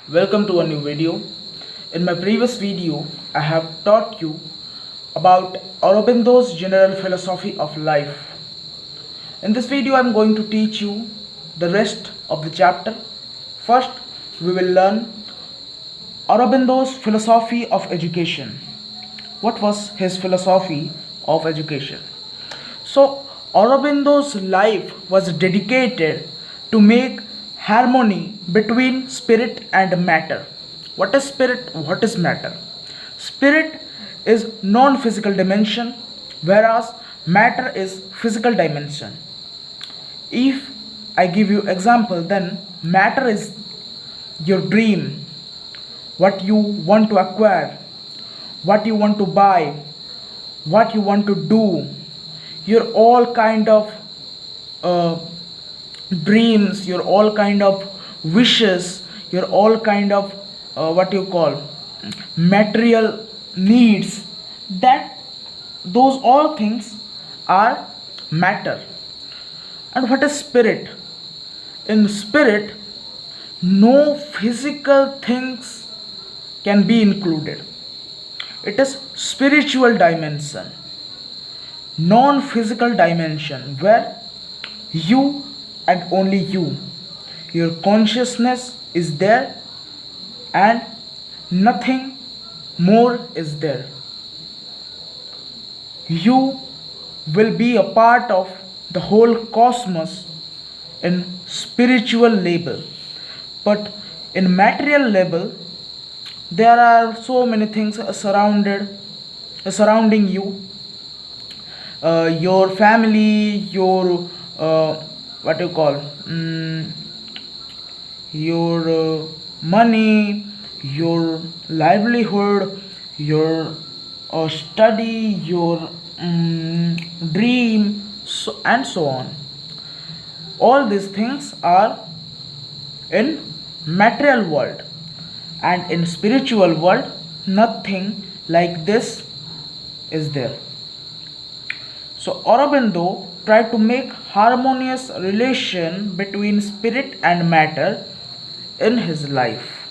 Welcome to a new video. In my previous video, I have taught you about Aurobindo's general philosophy of life. In this video, I am going to teach you the rest of the chapter. First, we will learn Aurobindo's philosophy of education. What was his philosophy of education? So, Aurobindo's life was dedicated to make harmony between spirit and matter. What is spirit? What is matter? Spirit is non-physical dimension, whereas matter is physical dimension. If I give you example, then matter is your dream, what you want to acquire, what you want to buy, what you want to do, your all kind of dreams, your all kind of wishes, your all kind of what you call material needs, that those all things are matter. And what is spirit? In spirit, no physical things can be included. It is spiritual dimension, non-physical dimension, where you and only you, your consciousness is there and nothing more is there. You will be a part of the whole cosmos in spiritual level, but in material level there are so many things surrounding you, your family, your what you call your money, your livelihood, your study, your dream, and so on. All these things are in material world, and in spiritual world nothing like this is there. So Aurobindo tried to make harmonious relation between spirit and matter in his life.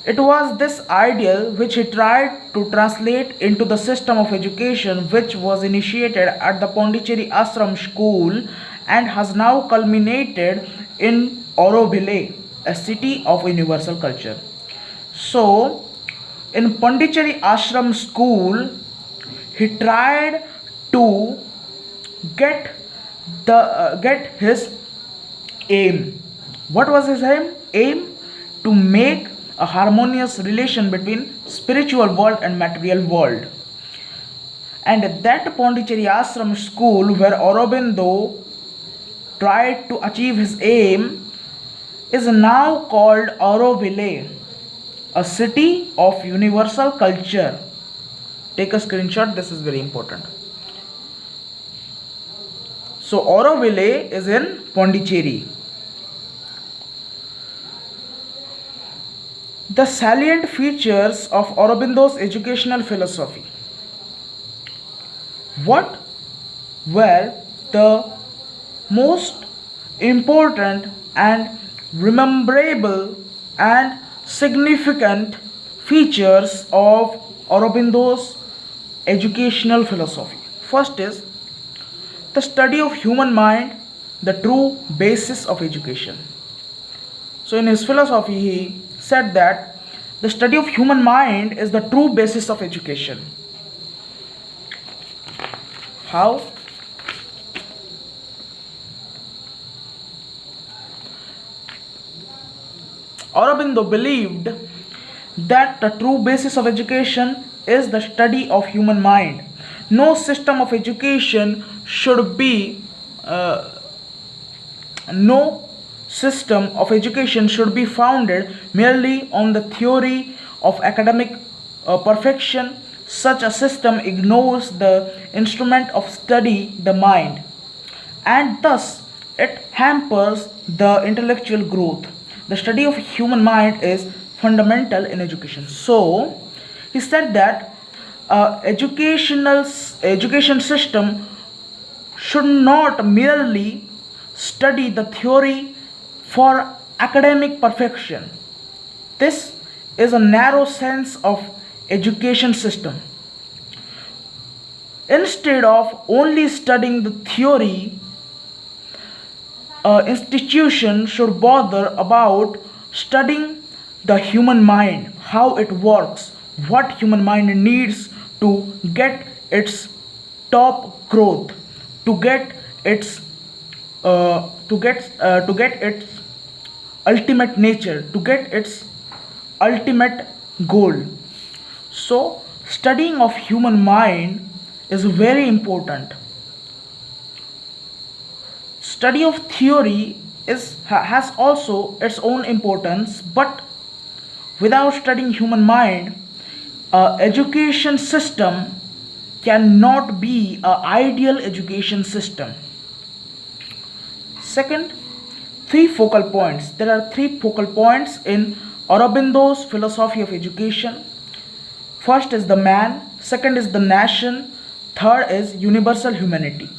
It was this ideal which he tried to translate into the system of education which was initiated at the Pondicherry Ashram School and has now culminated in Aurobindo, a city of universal culture. So, in Pondicherry Ashram School, he tried to get his aim. What was his aim? Aim to make a harmonious relation between spiritual world and material world. And that Pondicherry Ashram School where Aurobindo tried to achieve his aim is now called Aurobindo, a city of universal culture. Take a screenshot, this is very important. So Aurobindo is in Pondicherry. The salient features of Aurobindo's educational philosophy. What were the most important and rememberable and significant features of Aurobindo's educational philosophy? First is the study of human mind, the true basis of education. So in his philosophy he said that the study of human mind is the true basis of education. How? Aurobindo believed that the true basis of education is the study of human mind. No system of education should be no system of education should be founded merely on the theory of academic perfection. Such a system ignores the instrument of study, the mind, and thus it hampers the intellectual growth. The study of human mind is fundamental in education. So he said that education system should not merely study the theory for academic perfection. This is a narrow sense of education system. Instead of only studying the theory, institution should bother about studying the human mind, how it works, what human mind needs to get its top growth, to get its to get its ultimate nature, to get its ultimate goal. So studying of human mind is very important. Study of theory has also its own importance, but without studying human mind, education system cannot be an ideal education system. Second, three focal points. There are three focal points in Aurobindo's philosophy of education. First is the man, second is the nation, third is universal humanity.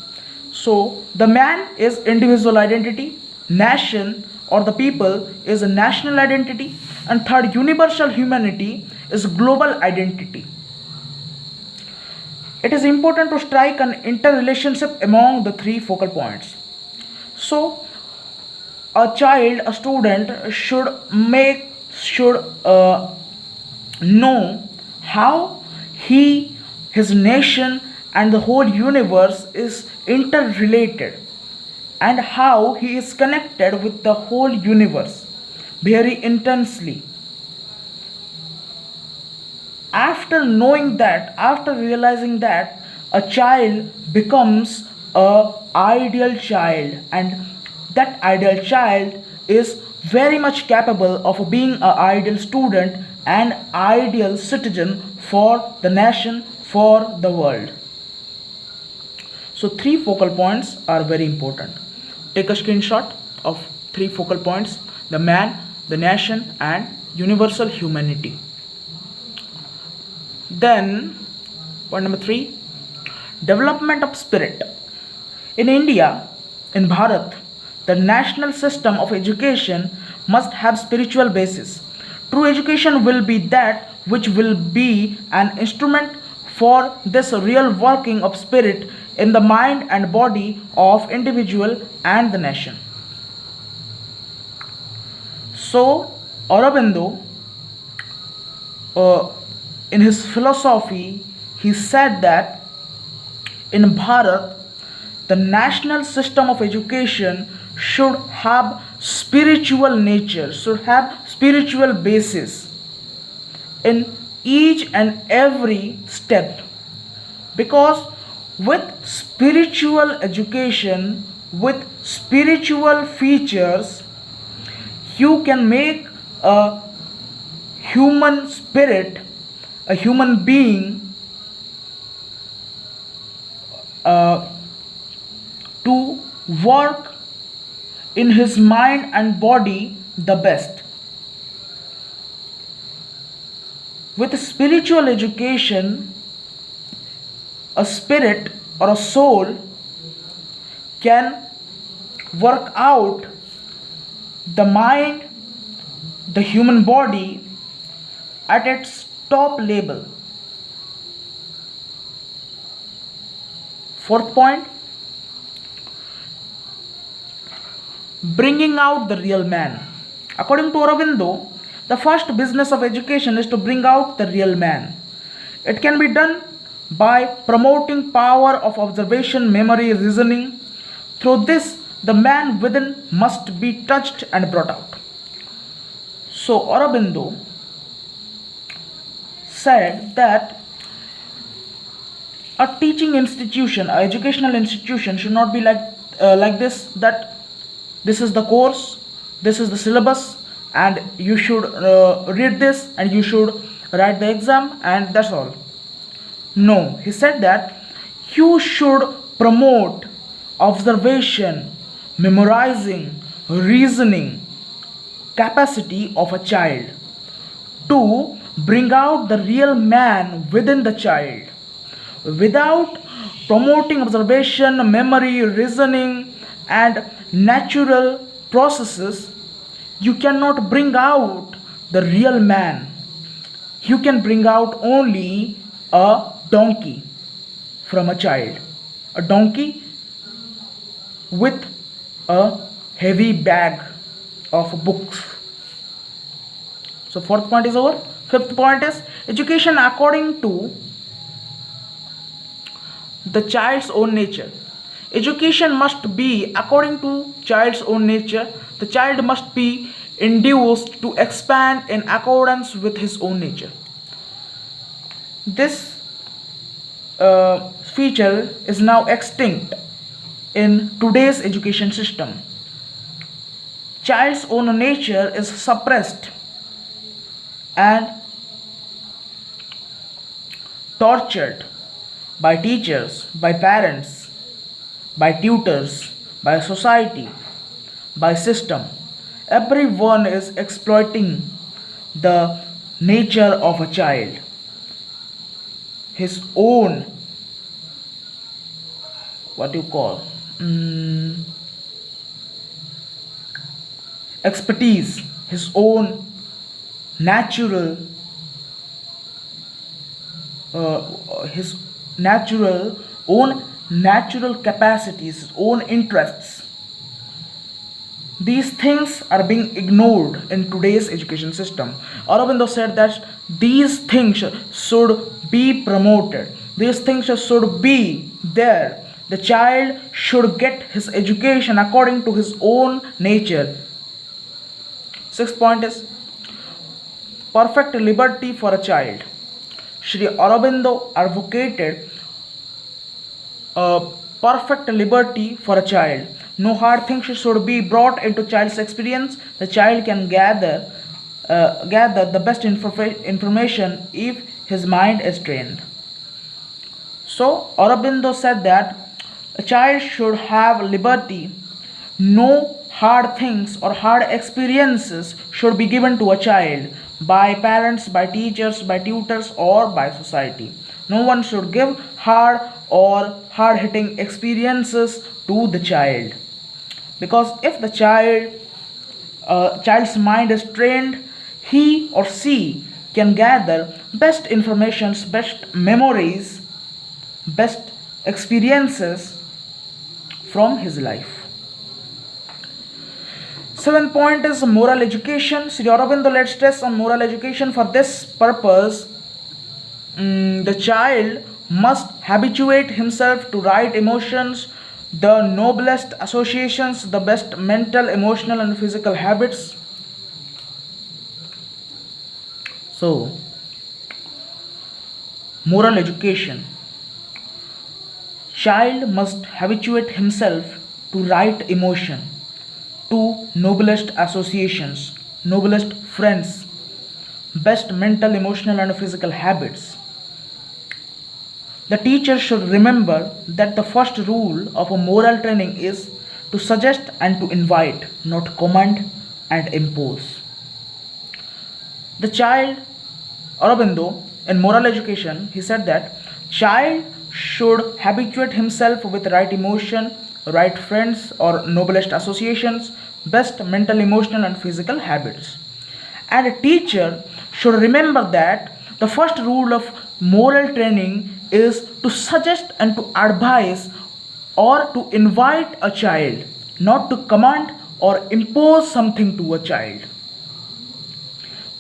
So the man is individual identity, nation or the people is a national identity, and third, universal humanity is global identity. It is important to strike an interrelationship among the three focal points. So a child, a student should know how his nation and the whole universe is interrelated, and how he is connected with the whole universe very intensely. After knowing that, after realizing that, a child becomes a ideal child, and that ideal child is very much capable of being an ideal student and ideal citizen for the nation, for the world. So three focal points are very important. Take a screenshot of three focal points: the man, the nation, and universal humanity. Then point number 3, development of spirit. In India, in Bharat, the national system of education must have spiritual basis. True education will be that which will be an instrument for this real working of spirit in the mind and body of individual and the nation. So Aurobindo, in his philosophy, he said that in Bharat, the national system of education should have spiritual nature, should have spiritual basis in each and every step. Because with spiritual education, with spiritual features, you can make a human spirit, a human being, to work in his mind and body the best. With spiritual education, a spirit or a soul can work out the mind, the human body at its top level. Fourth point, bringing out the real man. According to Aurobindo, the first business of education is to bring out the real man. It can be done by promoting power of observation, memory, reasoning. Through this, the man within must be touched and brought out. So Aurobindo said that a teaching institution, an educational institution should not be like this, that this is the course, this is the syllabus, and you should read this and you should write the exam, and that's all. No, he said that you should promote observation, memorizing, reasoning capacity of a child to bring out the real man within the child. Without promoting observation, memory, reasoning, and natural processes, you cannot bring out the real man. You can bring out only a donkey from a child. A donkey with a heavy bag of books. So fourth point is over. Fifth point is education according to the child's own nature. Education must be according to child's own nature. The child must be induced to expand in accordance with his own nature. This feature is now extinct in today's education system. Child's own nature is suppressed and tortured by teachers, by parents, by tutors, by society, by system. Everyone is exploiting the nature of a child, his own, what you call, expertise, his own natural his natural capacities, his own interests. These things are being ignored in today's education system. Aurobindo said that these things should be promoted. These things should be there. The child should get his education according to his own nature. Sixth point is perfect liberty for a child. Shri Aurobindo advocated perfect liberty for a child. No hard things should be brought into child's experience. The child can gather the best information if his mind is trained. So Aurobindo said that a child should have liberty. No hard things or hard experiences should be given to a child by parents, by teachers, by tutors, or by society. No one should give hard or hard hitting experiences to the child, because if the child's mind is trained, he or she can gather best informations, best memories, best experiences from his life. Seventh point is moral education. Sri Aurobindo laid stress on moral education. For this purpose, the child must habituate himself to right emotions, the noblest associations, the best mental, emotional, and physical habits. So, moral education. Child must habituate himself to right emotion, to noblest associations, noblest friends, best mental, emotional, and physical habits. The teacher should remember that the first rule of a moral training is to suggest and to invite, not command and impose. The child, Aurobindo, in moral education, he said that child should habituate himself with right emotion, right friends or noblest associations, best mental, emotional, and physical habits. And a teacher should remember that the first rule of moral training is to suggest and to advise or to invite a child, not to command or impose something to a child.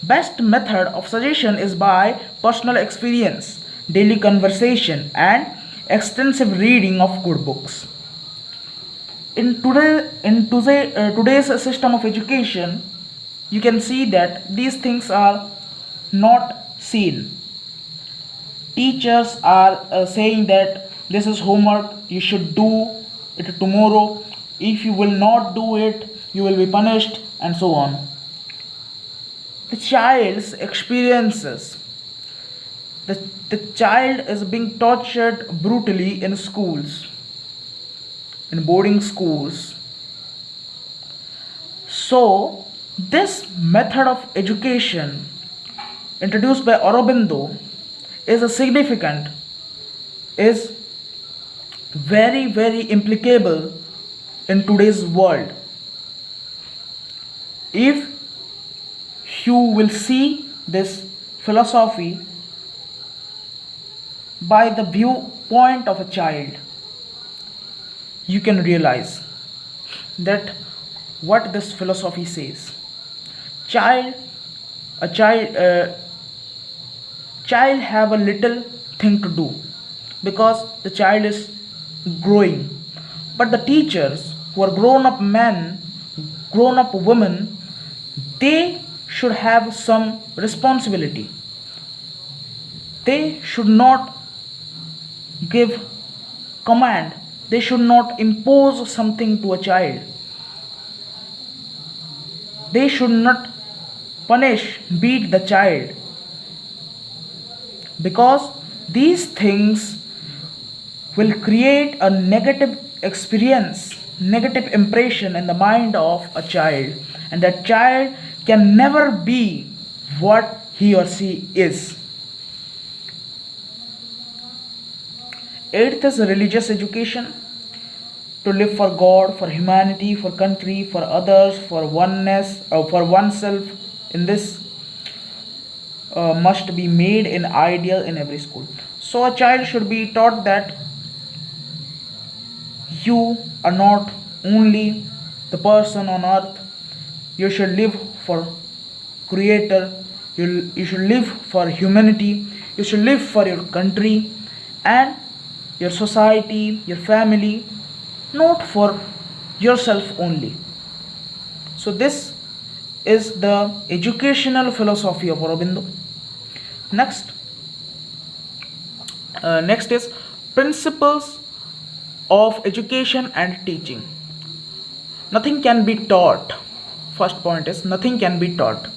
Best method of suggestion is by personal experience, daily conversation, and extensive reading of good books. In today's system of education, you can see that these things are not seen. Teachers are saying that this is homework, you should do it tomorrow. If you will not do it, you will be punished, and so on. The child's experiences. The child is being tortured brutally in schools, in boarding schools. So, this method of education introduced by Aurobindo is a significant, is very, very implicable in today's world. If you will see this philosophy by the viewpoint of a child, you can realize that what this philosophy says. Child, a child have a little thing to do because the child is growing. But the teachers who are grown up men, grown up women, they should have some responsibility. They should not give command, they should not impose something to a child, they should not punish, beat the child, because these things will create a negative experience, negative impression in the mind of a child, and that child can never be what he or she is. Eighth is religious education. To live for God, for humanity, for country, for others, for oneness, or for oneself in this must be made an ideal in every school. So a child should be taught that you are not only the person on earth, you should live for creator, you should live for humanity, you should live for your country and your society, your family, not for yourself only. So this is the educational philosophy of Aurobindo. Next is principles of education and teaching. Nothing can be taught. First point is nothing can be taught.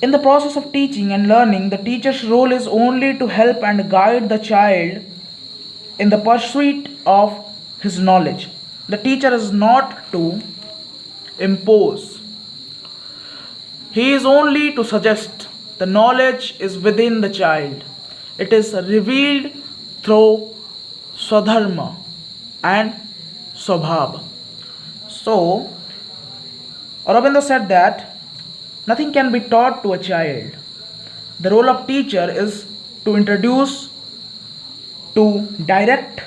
In the process of teaching and learning, the teacher's role is only to help and guide the child in the pursuit of his knowledge. The teacher is not to impose, he is only to suggest. The knowledge is within the child, it is revealed through Swadharma and Swabhava. So, Aurobindo said that nothing can be taught to a child. The role of teacher is to introduce, to direct,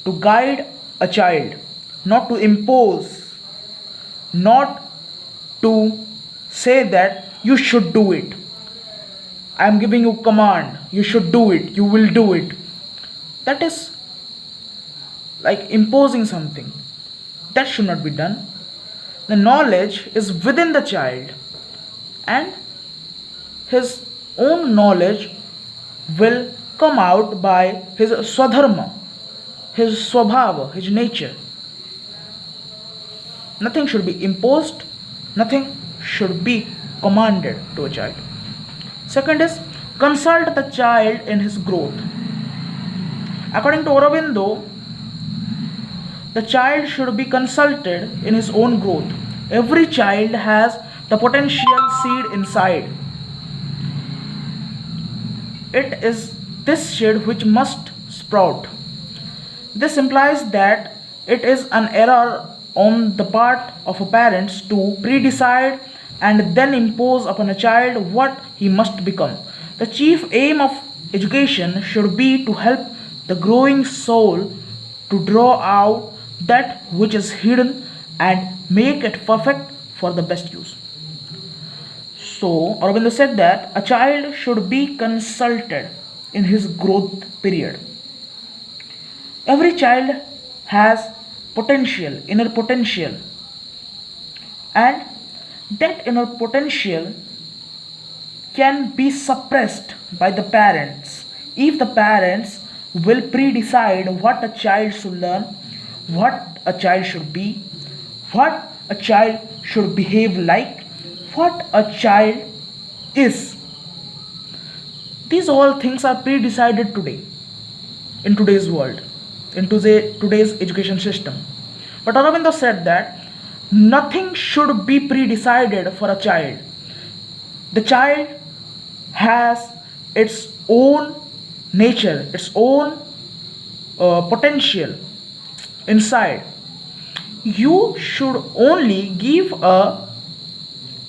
to guide a child, not to impose, not to say that you should do it. I am giving you command, you should do it, you will do it. That is like imposing something. That should not be done. The knowledge is within the child, and his own knowledge will come out by his swadharma, his swabhava, his nature. Nothing should be imposed, nothing should be commanded to a child. Second is consult the child in his growth. According to Aurobindo, the child should be consulted in his own growth. Every child has the potential seed inside. It is this seed which must sprout. This implies that it is an error on the part of parents to pre-decide and then impose upon a child what he must become. The chief aim of education should be to help the growing soul to draw out that which is hidden and make it perfect for the best use. So, Aurobindo said that a child should be consulted in his growth period. Every child has potential, inner potential, and that inner potential can be suppressed by the parents if the parents will pre-decide what a child should learn, what a child should be, what a child should behave like, what a child is. These all things are pre-decided today, in today's world, in today's education system. But Aurobindo said that nothing should be pre-decided for a child. The child has its own nature, its own potential inside. You should only give a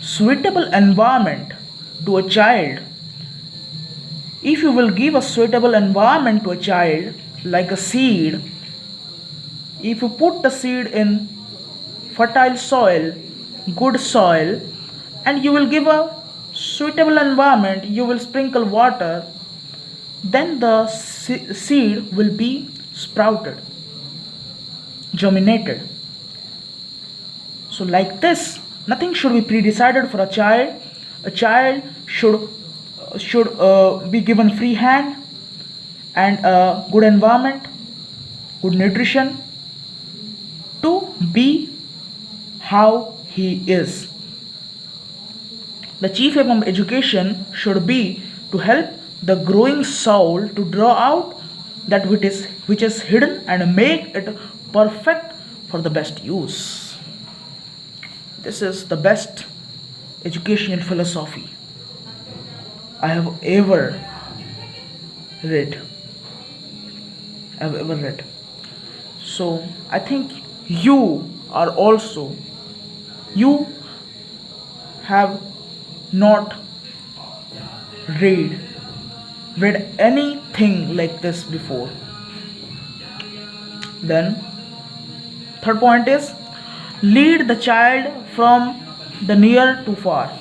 suitable environment to a child. If you will give a suitable environment to a child, like a seed, if you put the seed in fertile soil, good soil, and you will give a suitable environment, you will sprinkle water, then the seed will be sprouted, germinated. So, like this, nothing should be pre-decided for a child. A child should be given free hand and a good environment, good nutrition to be how he is. The chief aim of education should be to help the growing soul to draw out that which is hidden and make it perfect for the best use. This is the best educational philosophy I have ever read. So I think you are also, you have not read read anything like this before. Then third point is lead the child from the near to far.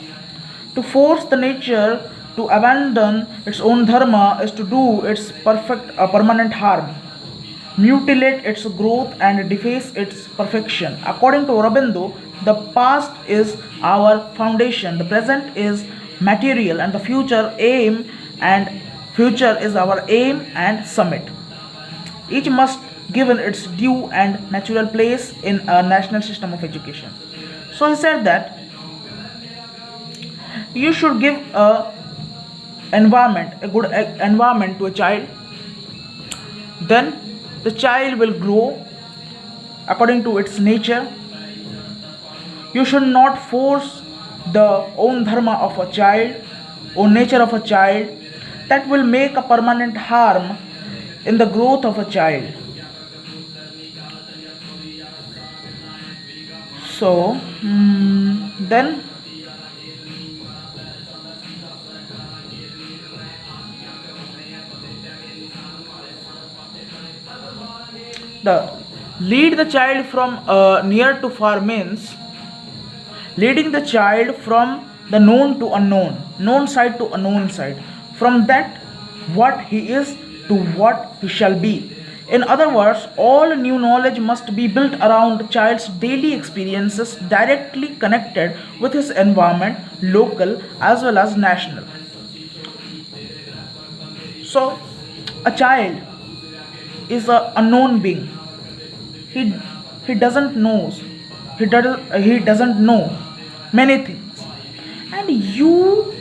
To force the nature to abandon its own dharma is to do its permanent harm, mutilate its growth and deface its perfection. According to Aurobindo, the past is our foundation, the present is material, and the future is our aim and summit. Each must given its due and natural place in a national system of education. So he said that you should give a good environment to a child, then the child will grow according to its nature. You should not force the own dharma of a child, own nature of a child, that will make a permanent harm in the growth of a child. So then the lead the child from near to far means leading the child from the known to unknown, known side to unknown side, from that what he is to what he shall be. In other words, all new knowledge must be built around the child's daily experiences directly connected with his environment, local as well as national. So, a child is an unknown being. He he doesn't knows he doesn't know many things, and you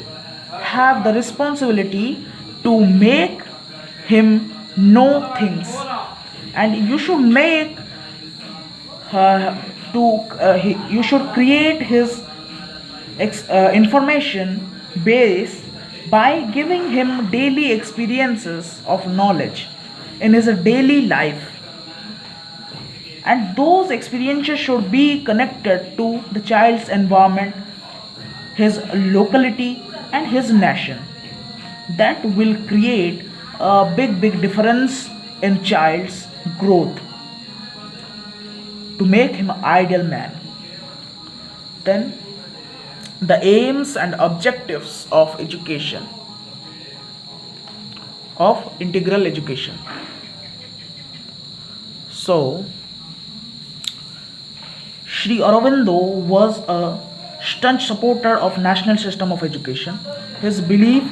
have the responsibility to make him know things, and you should make you should create his information base by giving him daily experiences of knowledge in his daily life, and those experiences should be connected to the child's environment, his locality and his nation. That will create a big difference in child's growth to make him an ideal man. Then the aims and objectives of education, of integral education. So Sri Aurobindo was a staunch supporter of national system of education. His belief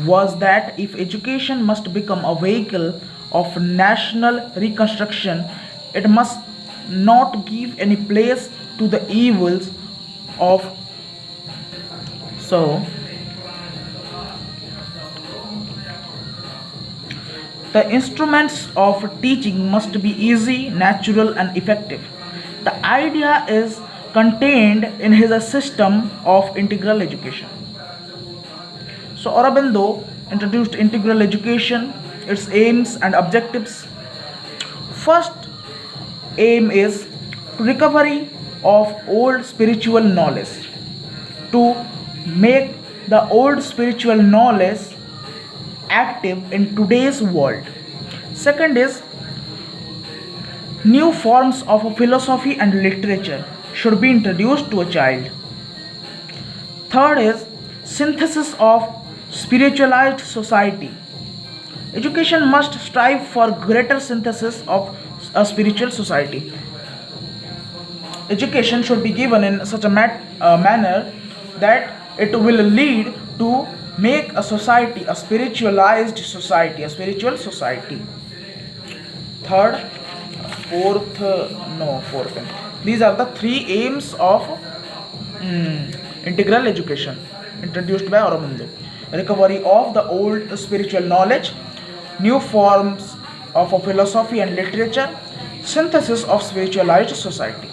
was that if education must become a vehicle of national reconstruction, it must not give any place to the evils of so the instruments of teaching must be easy, natural and effective. The idea is contained in his system of integral education. So Aurobindo introduced integral education, its aims and objectives. First aim is to recovery of old spiritual knowledge, to make the old spiritual knowledge active in today's world. Second is new forms of philosophy and literature should be introduced to a child. Third is synthesis of spiritualized society. Education must strive for greater synthesis of a spiritual society. Education should be given in such a manner that it will lead to make a society a spiritualized society, a spiritual society. Third, fourth, no, fourth. These are the three aims of integral education introduced by Aurobindo: recovery of the old spiritual knowledge, new forms of a philosophy and literature, synthesis of spiritualized society.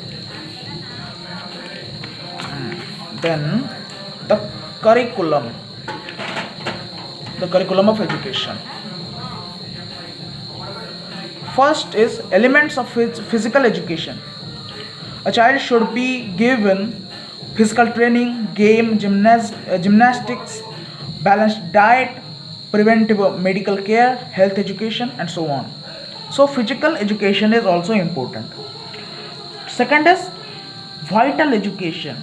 Then the curriculum of education. First is elements of physical education. A child should be given physical training, game, gymnastics, balanced diet, preventive medical care, health education, and so on. So physical education is also important. Second is vital education.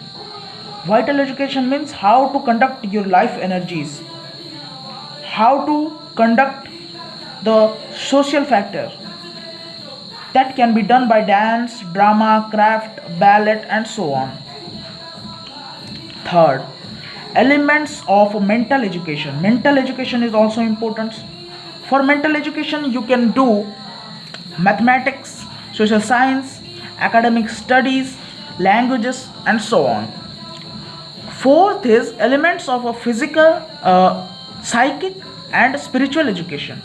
Vital education means how to conduct your life energies, how to conduct the social factor. That can be done by dance, drama, craft, ballet, and so on. Third, elements of mental education. Mental education is also important. For mental education, you can do mathematics, social science, academic studies, languages, and so on. Fourth is elements of a physical, psychic, and spiritual education.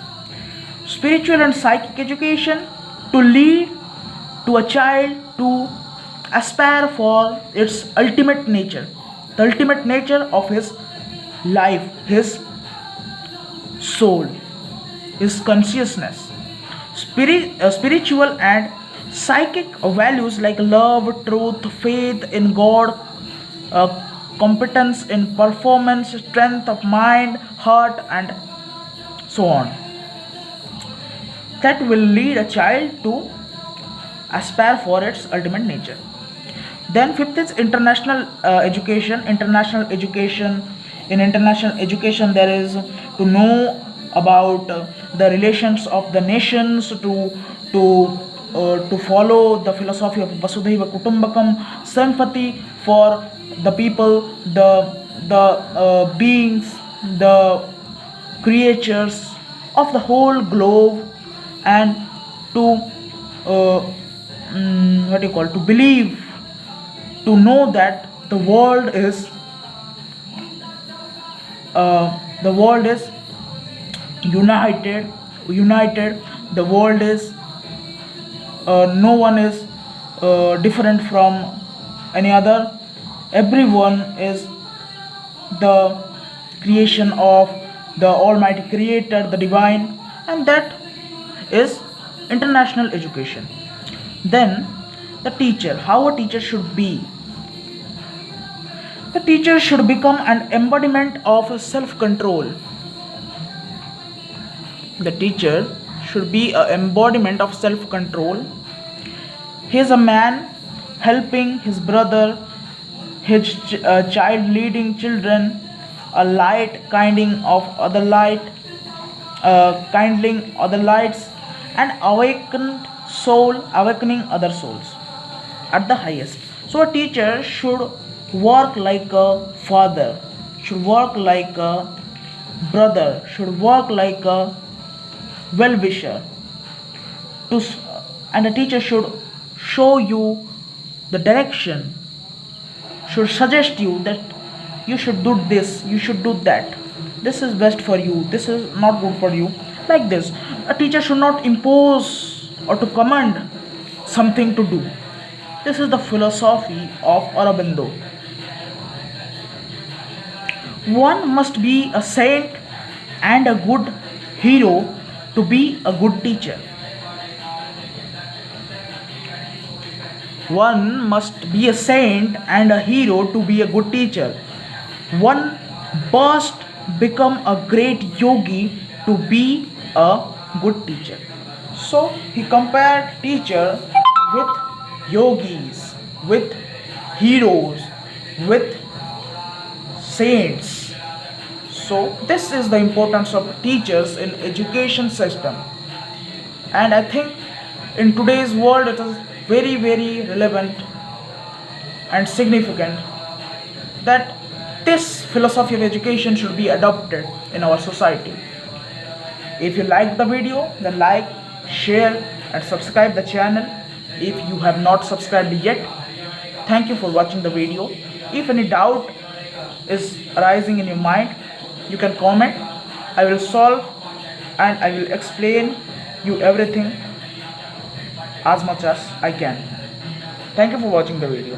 Spiritual and psychic education to lead to a child to aspire for its ultimate nature, the ultimate nature of his life, his soul, his consciousness. Spiritual and psychic values like love, truth, faith in God, competence in performance, strength of mind, heart, and so on. That will lead a child to aspire for its ultimate nature. Then fifth is international education. International education. In international education, there is to know about the relations of the nations, to follow the philosophy of Vasudhaiva Kutumbakam, sympathy for the people, the beings, the creatures of the whole globe, and to to believe, to know that the world is united. The world is no one is different from any other. Everyone is the creation of the Almighty Creator, the Divine, and that is international education. Then the teacher, how a teacher should be. The teacher should become an embodiment of self-control. The teacher should be an embodiment of self-control. He is a man helping his brother, his child leading children, a light kindling of other light, kindling other lights, and awakening other souls at the highest. So a teacher should work like a father, should work like a brother, should work like a well-wisher. And a teacher should show you the direction, should suggest you that you should do this, you should do that, this is best for you, this is not good for you, like this. A teacher should not impose or to command something to do. This is the philosophy of Aurobindo. One must be a saint and a good hero to be a good teacher. One must be a saint and a hero to be a good teacher. One must become a great yogi to be a good teacher. So he compared teacher with yogis, with heroes, with saints. So this is the importance of teachers in education system. And I think in today's world it is very relevant and significant that this philosophy of education should be adopted in our society. If you like the video, then like, share and subscribe the channel if you have not subscribed yet. Thank you for watching the video. If any doubt is arising in your mind, you can comment. I will solve and I will explain you everything as much as I can. Thank you for watching the video.